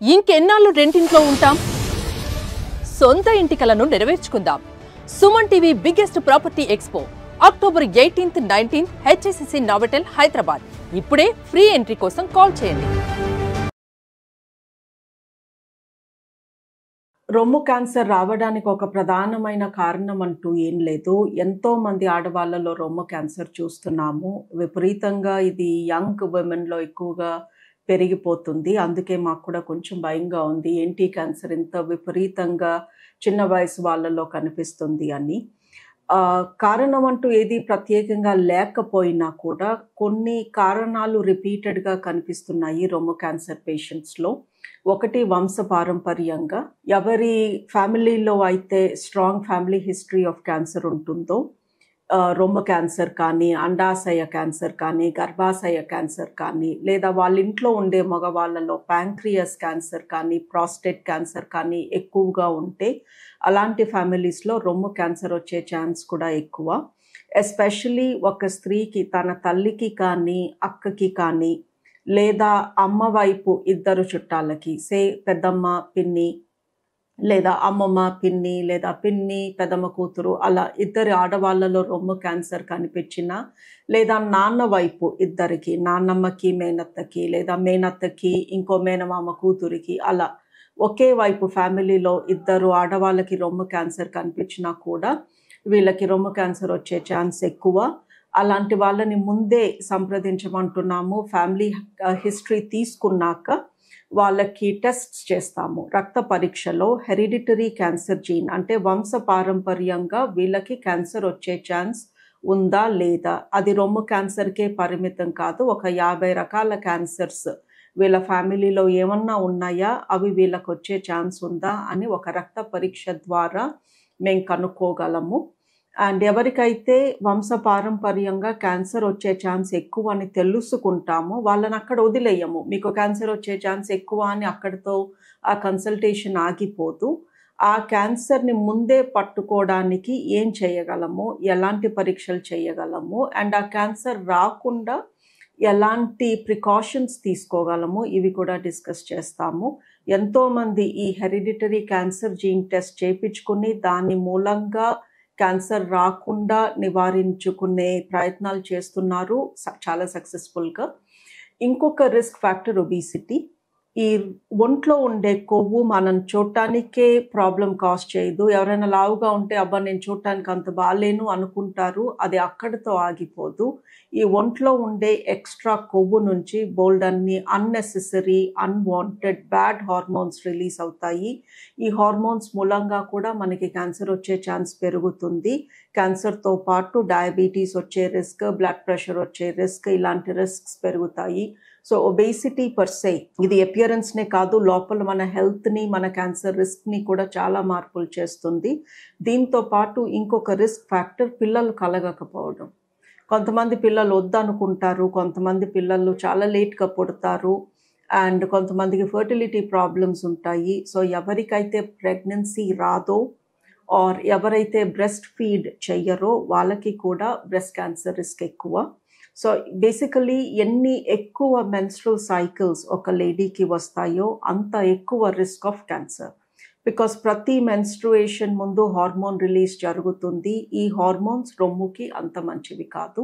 ఇంకెన్నాళ్ళు రెంటింట్లో ఉంటాం? సొంత ఇంటి కలను నెరవేర్చుకుందాం. Suman TV biggest property expo October 18th, 19th HSCC Novotel Hyderabad. ఇప్పుడే ఫ్రీ ఎంట్రీ కోసం కాల్ చేయండి. రొమ్ము క్యాన్సర్ రావడానికి ఒక ప్రధానమైన కారణం అంటూ ఏం లేదు. ఎంతో మంది ఆడవాళ్ళలో రొమ్ము క్యాన్సర్ చూస్తున్నాము. విపరీతంగా ఇది యంగ్ విమెన్లో ఎక్కువగా పెరిగిపోతుంది. అందుకే మాకు కూడా కొంచెం భయంగా ఉంది. ఏంటి క్యాన్సర్ ఇంత విపరీతంగా చిన్న వయసు వాళ్ళలో కనిపిస్తుంది అని. కారణం అంటూ ఏది ప్రత్యేకంగా లేకపోయినా కూడా కొన్ని కారణాలు రిపీటెడ్గా కనిపిస్తున్నాయి రొమ్ము క్యాన్సర్ పేషెంట్స్లో. ఒకటి వంశపారంపర్యంగా ఎవరి ఫ్యామిలీలో అయితే strong family history of cancer ఉంటుందో, రొమ్ము క్యాన్సర్ కానీ, అండాశయ క్యాన్సర్ కానీ, గర్భాశయ క్యాన్సర్ కానీ, లేదా వాళ్ళ ఇంట్లో ఉండే మగవాళ్ళలో ప్యాంక్రియాస్ క్యాన్సర్ కానీ, ప్రాస్టేట్ క్యాన్సర్ కానీ ఎక్కువగా ఉంటే అలాంటి ఫ్యామిలీస్లో రొమ్ము క్యాన్సర్ వచ్చే ఛాన్స్ కూడా ఎక్కువ. ఎస్పెషలీ ఒక స్త్రీకి తన తల్లికి కానీ, అక్కకి కానీ, లేదా అమ్మ వైపు ఇద్దరు చుట్టాలకి, పెద్దమ్మ పిన్ని, లేదా అమ్మమ్మ పిన్ని, లేదా పిన్ని పెద్దమ్మ కూతురు, అలా ఇద్దరు ఆడవాళ్ళలో రొమ్ము క్యాన్సర్ కనిపించినా, లేదా నాన్న వైపు ఇద్దరికి, నాన్నమ్మకి మేనత్తకి, లేదా మేనత్తకి ఇంకో మేనమామ కూతురికి, అలా ఒకే వైపు ఫ్యామిలీలో ఇద్దరు ఆడవాళ్ళకి రొమ్ము క్యాన్సర్ కనిపించినా కూడా వీళ్ళకి రొమ్ము క్యాన్సర్ వచ్చే ఛాన్స్ ఎక్కువ. అలాంటి వాళ్ళని ముందే సంప్రదించమంటున్నాము. ఫ్యామిలీ హిస్టరీ తీసుకున్నాక వాళ్ళకి టెస్ట్స్ చేస్తాము. రక్త పరీక్షలో హెరిడిటరీ క్యాన్సర్ జీన్ అంటే వంశ పారంపర్యంగా వీళ్ళకి క్యాన్సర్ వచ్చే ఛాన్స్ ఉందా లేదా, అది రొమ్ము క్యాన్సర్కే పరిమితం కాదు. ఒక 50 రకాల క్యాన్సర్స్ వీళ్ళ ఫ్యామిలీలో ఏమన్నా ఉన్నాయా, అవి వీళ్ళకి వచ్చే ఛాన్స్ ఉందా అని ఒక రక్త పరీక్ష ద్వారా మేము కనుక్కోగలము. అండ్ ఎవరికైతే వంశపారంపర్యంగా క్యాన్సర్ వచ్చే ఛాన్స్ ఎక్కువ అని తెలుసుకుంటామో వాళ్ళని అక్కడ వదిలేయము. మీకు క్యాన్సర్ వచ్చే ఛాన్స్ ఎక్కువ అని అక్కడితో ఆ కన్సల్టేషన్ ఆగిపోదు. ఆ క్యాన్సర్ని ముందే పట్టుకోవడానికి ఏం చేయగలము, ఎలాంటి పరీక్షలు చేయగలము, అండ్ ఆ క్యాన్సర్ రాకుండా ఎలాంటి ప్రికాషన్స్ తీసుకోగలము, ఇవి కూడా డిస్కస్ చేస్తాము. ఎంతోమంది ఈ హెరిడిటరీ క్యాన్సర్ జీన్ టెస్ట్ చేయించుకుని దాని మూలంగా క్యాన్సర్ రాకుండా నివారించుకునే ప్రయత్నాలు చేస్తున్నారు చాలా సక్సెస్ఫుల్గా. ఇంకొక రిస్క్ ఫ్యాక్టర్ ఒబిసిటీ. ఈ ఒంట్లో ఉండే కొవ్వు మనం చూడటానికే ప్రాబ్లం కాజ్ చేయదు. ఎవరైనా లావుగా ఉంటే అబ్బా నేను చూడటానికి అంత బాగాలేను అనుకుంటారు. అది అక్కడితో ఆగిపోదు. ఈ ఒంట్లో ఉండే ఎక్స్ట్రా కొవ్వు నుంచి బోల్డ్ అన్ని unnecessary, unwanted, bad hormones release అవుతాయి. ఈ హార్మోన్స్ మూలంగా కూడా మనకి క్యాన్సర్ వచ్చే ఛాన్స్ పెరుగుతుంది. క్యాన్సర్తో పాటు డయాబెటీస్ వచ్చే రిస్క్, బ్లడ్ ప్రెషర్ వచ్చే రిస్క్, ఇలాంటి రిస్క్స్ పెరుగుతాయి. సో ఒబేసిటీ పర్సే ఇది అపియరెన్స్నే కాదు, లోపల మన హెల్త్ని, మన క్యాన్సర్ రిస్క్ని కూడా చాలా మార్పులు చేస్తుంది. దీంతో పాటు ఇంకొక రిస్క్ ఫ్యాక్టర్ పిల్లలు కలగకపోవడం. కొంతమంది పిల్లలు వద్దనుకుంటారు, కొంతమంది పిల్లలు చాలా లేట్గా పుడతారు, అండ్ కొంతమందికి ఫర్టిలిటీ ప్రాబ్లమ్స్ ఉంటాయి. సో ఎవరికైతే ప్రెగ్నెన్సీ రాదో ఆర్ ఎవరైతే బ్రెస్ట్ ఫీడ్ చెయ్యరో వాళ్ళకి కూడా బ్రెస్ట్ క్యాన్సర్ రిస్క్ ఎక్కువ. సో బేసికలీ ఎన్ని ఎక్కువ మెన్స్ట్రల్ సైకిల్స్ ఒక లేడీకి వస్తాయో అంత ఎక్కువ రిస్క్ ఆఫ్ క్యాన్సర్. బికాస్ ప్రతి మెన్స్ట్రుయేషన్ ముందు హార్మోన్ రిలీజ్ జరుగుతుంది. ఈ హార్మోన్స్ రొమ్ముకి అంత మంచివి కాదు.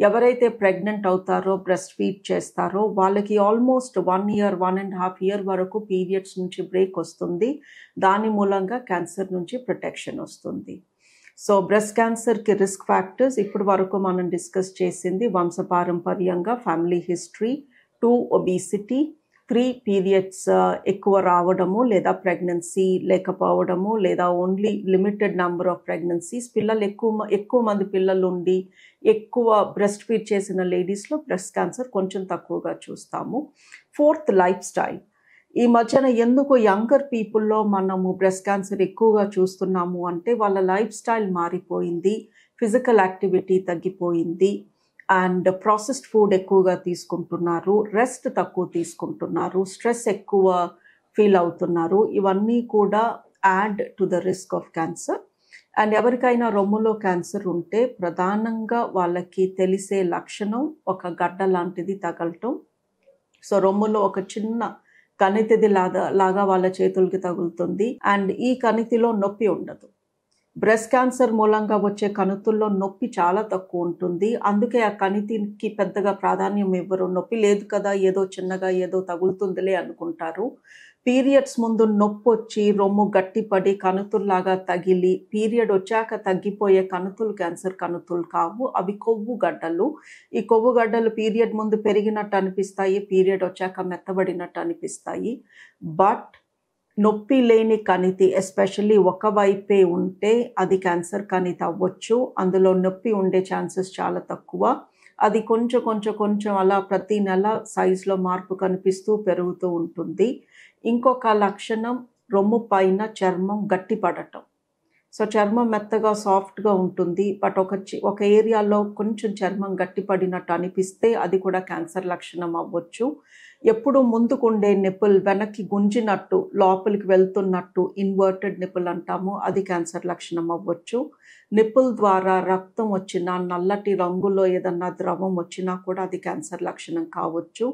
ఎవరైతే ప్రెగ్నెంట్ అవుతారో, బ్రెస్ట్ ఫీడ్ చేస్తారో వాళ్ళకి ఆల్మోస్ట్ 1 year, 1.5 year వరకు పీరియడ్స్ నుంచి బ్రేక్ వస్తుంది. దాని మూలంగా క్యాన్సర్ నుంచి ప్రొటెక్షన్ వస్తుంది. సో బ్రెస్ట్ క్యాన్సర్కి రిస్క్ ఫ్యాక్టర్స్ ఇప్పటి వరకు మనం డిస్కస్ చేసింది వంశపారంపర్యంగా, ఫ్యామిలీ హిస్టరీ, 2 ఒబిసిటీ, 3 పీరియడ్స్ ఎక్కువ రావడము లేదా ప్రెగ్నెన్సీ లేకపోవడము, లేదా only limited number of pregnancies, పిల్లలు ఎక్కువ మంది పిల్లలు ఉండి ఎక్కువ బ్రెస్ట్ ఫీడ్ చేసిన లేడీస్లో బ్రెస్ట్ క్యాన్సర్ కొంచెం తక్కువగా చూస్తాము. 4th life style. ఈ మధ్యన ఎందుకు యంగర్ పీపుల్లో మనము బ్రెస్ట్ క్యాన్సర్ ఎక్కువగా చూస్తున్నాము అంటే వాళ్ళ లైఫ్ స్టైల్ మారిపోయింది, ఫిజికల్ యాక్టివిటీ తగ్గిపోయింది, అండ్ ప్రాసెస్డ్ ఫుడ్ ఎక్కువగా తీసుకుంటున్నారు, రెస్ట్ తక్కువ తీసుకుంటున్నారు, స్ట్రెస్ ఎక్కువ ఫీల్ అవుతున్నారు. ఇవన్నీ కూడా add to the risk of cancer. And ఎవరికైనా రొమ్ములో క్యాన్సర్ ఉంటే ప్రధానంగా వాళ్ళకి తెలిసే లక్షణం ఒక గడ్డ లాంటిది తగలటం. సో రొమ్ములో ఒక చిన్న కణితిది లాగా వాళ్ళ చేతులకి తగులుతుంది. అండ్ ఈ కణితిలో నొప్పి ఉండదు. బ్రెస్ట్ క్యాన్సర్ మూలంగా వచ్చే కణుతుల్లో నొప్పి చాలా తక్కువ ఉంటుంది. అందుకే ఆ కణితికి పెద్దగా ప్రాధాన్యం ఇవ్వరు. నొప్పి లేదు కదా, ఏదో చిన్నగా ఏదో తగులుతుందిలే అనుకుంటారు. పీరియడ్స్ ముందు నొప్పి వచ్చి రొమ్ము గట్టిపడి కణుతుల్లాగా తగిలి పీరియడ్ వచ్చాక తగ్గిపోయే కణుతులు క్యాన్సర్ కణుతులు కావు. అవి కొవ్వు గడ్డలు. ఈ కొవ్వు గడ్డలు పీరియడ్ ముందు పెరిగినట్టు అనిపిస్తాయి, పీరియడ్ వచ్చాక మెత్తబడినట్టు అనిపిస్తాయి. బట్ నొప్పి లేని కణితి ఎస్పెషల్లీ ఒకవైపే ఉంటే అది క్యాన్సర్ కణితి అవ్వచ్చు. అందులో నొప్పి ఉండే ఛాన్సెస్ చాలా తక్కువ. అది కొంచెం అలా ప్రతి నెల సైజులో మార్పు కనిపిస్తూ పెరుగుతూ ఉంటుంది. ఇంకొక లక్షణం రొమ్ము పైన చర్మం గట్టిపడటం. సో చర్మం మెత్తగా సాఫ్ట్గా ఉంటుంది. బట్ ఒక ఏరియాలో కొంచెం చర్మం గట్టిపడినట్టు అనిపిస్తే అది కూడా క్యాన్సర్ లక్షణం అవ్వచ్చు. ఎప్పుడు ముందుకుండే నిపుల్ వెనక్కి గుంజినట్టు లోపలికి వెళ్తున్నట్టు ఇన్వర్టెడ్ నిపుల్ అంటాము, అది క్యాన్సర్ లక్షణం అవ్వచ్చు. నిపుల్ ద్వారా రక్తం వచ్చినా నల్లటి రంగులో ఏదన్నా ద్రవం వచ్చినా కూడా అది క్యాన్సర్ లక్షణం కావచ్చు.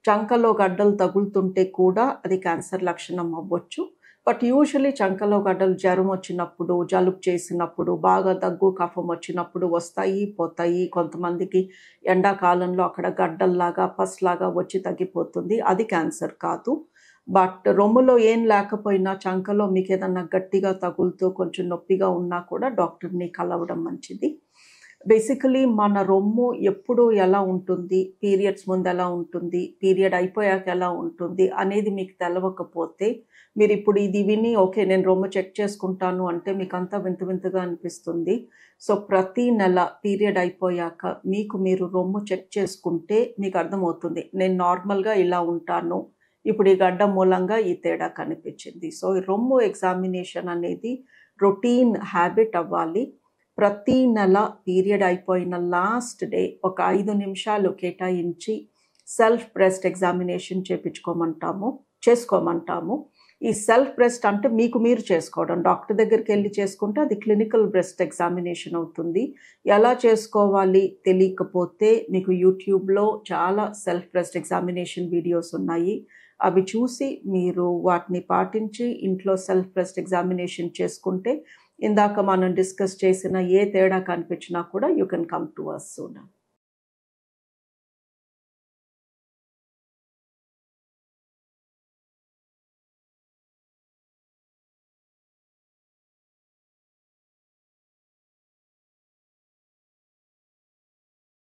చంకలో గడ్డలు తగులుతుంటే కూడా అది క్యాన్సర్ లక్షణం అవ్వచ్చు. బట్ యూజువలీ చంకలో గడ్డలు జ్వరం వచ్చినప్పుడు, జలుబు చేసినప్పుడు, బాగా దగ్గు కఫం వచ్చినప్పుడు వస్తాయి, పోతాయి. కొంతమందికి ఎండాకాలంలో అక్కడ గడ్డల్లాగా పస్లాగా వచ్చి తగ్గిపోతుంది, అది క్యాన్సర్ కాదు. బట్ రొమ్ములో ఏం లేకపోయినా చంకలో మీకు ఏదన్నా గట్టిగా తగులుతూ కొంచెం నొప్పిగా ఉన్నా కూడా డాక్టర్ని కలవడం మంచిది. బేసికలీ మన రొమ్ము ఎప్పుడు ఎలా ఉంటుంది, పీరియడ్స్ ముందు ఎలా ఉంటుంది, పీరియడ్ అయిపోయాక ఎలా ఉంటుంది అనేది మీకు తెలవకపోతే మీరు ఇప్పుడు ఇది విని ఓకే నేను రొమ్ము చెక్ చేసుకుంటాను అంటే మీకు అంతా వింత వింతగా అనిపిస్తుంది. సో ప్రతి నెల పీరియడ్ అయిపోయాక మీరు రొమ్ము చెక్ చేసుకుంటే మీకు అర్థమవుతుంది, నేను నార్మల్గా ఇలా ఉంటాను, ఇప్పుడు ఈ గడ్డ మూలంగా ఈ తేడా కనిపించింది. సో ఈ రొమ్ము ఎగ్జామినేషన్ అనేది రొటీన్ హ్యాబిట్ అవ్వాలి. ప్రతి నెల పీరియడ్ అయిపోయిన లాస్ట్ డే ఒక 5 నిమిషాలు కేటాయించి సెల్ఫ్ బ్రెస్ట్ ఎగ్జామినేషన్ చేసుకోమంటాము. ఈ సెల్ఫ్ బ్రెస్ట్ అంటే మీకు మీరు చేసుకోవడం, డాక్టర్ దగ్గరికి వెళ్ళి చేసుకుంటే అది క్లినికల్ బ్రెస్ట్ ఎగ్జామినేషన్ అవుతుంది. ఎలా చేసుకోవాలి తెలియకపోతే మీకు యూట్యూబ్లో చాలా సెల్ఫ్ బ్రెస్ట్ ఎగ్జామినేషన్ వీడియోస్ ఉన్నాయి. అవి చూసి మీరు వాటిని పాటించి ఇంట్లో సెల్ఫ్ బ్రెస్ట్ ఎగ్జామినేషన్ చేసుకుంటే ఇందాక మనం డిస్కస్ చేసిన ఏ తేడా కనిపించినా కూడా you can come to us soon.